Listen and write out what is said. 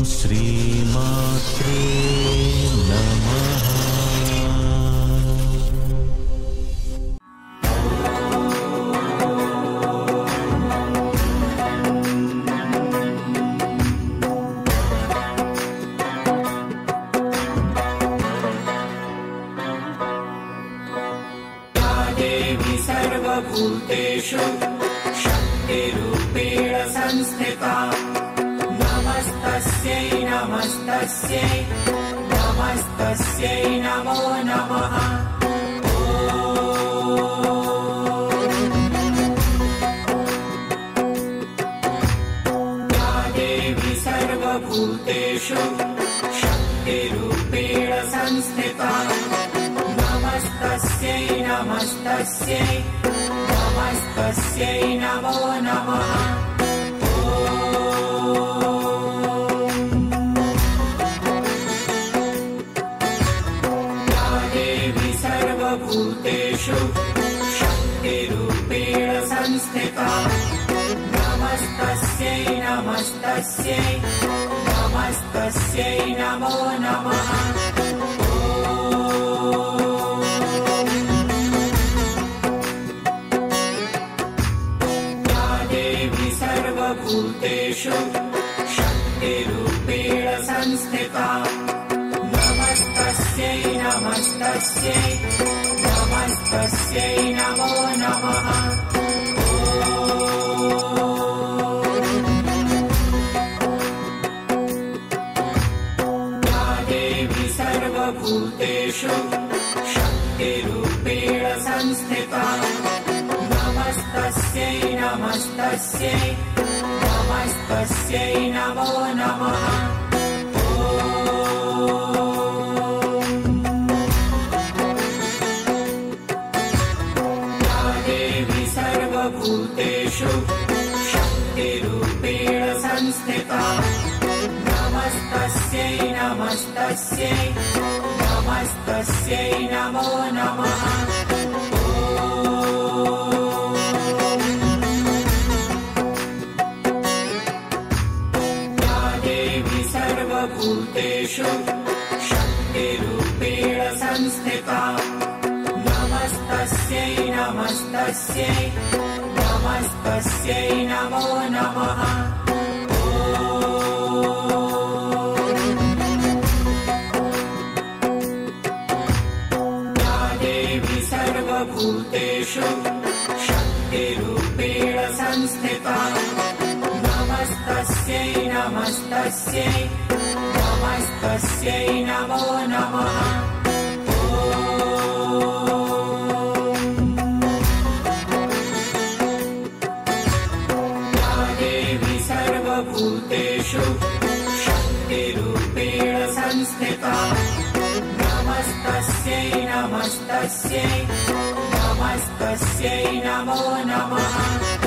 श्रीमात्रे नमः। देवी सर्वभूतेषु शक्तिरूपेण संस्थिता। नमस्तस्यै नमस्तस्यै नमस्तस्यै नमो नमः। या देवी सर्वभूतेषु शक्तिरूपेण संस्थिता। नमस्तस्यै नमस्तस्यै नमस्तस्यै नमो नमः। या देवी सर्वभूतेषु शक्तिरूपेण संस्थिता। नमस्तस्यै नमस्तस्यै नमस्तस्यै नमो नमः। सर्वभूतेषु शक्तिरूपेण संस्थिता। नमस्तस्यै नमस्तस्यै नमस्तस्यै नमो नमः। या देवी सर्वभूतेषु शक्तिरूपेण संस्थिता। नमस्तस्यै नमस्तस्यै नमस्तस्यै नमो नमः। या देवी सर्वभूतेषु शक्तिरूपेण संस्थिता। नमस्तस्यै नमस्तस्यै नमस्तस्यै नमो नमः। सर्वभूतेषु शक्तिरूपेण संस्थिता। नमस्तस्यै नमस्तस्यै नमस्तस्यै नमो नमः। या देवी सर्वभूतेषु शक्तिरूपेण संस्थिता। नमस्तस्यै नमस्तस्यै नमस्तस्यै नमो नमः। या देवी सर्वभूतेषु शक्तिरूपेण संस्थिता। नमस्तस्यै नमस्तस्यै नमस्तस्यै नमो नमः।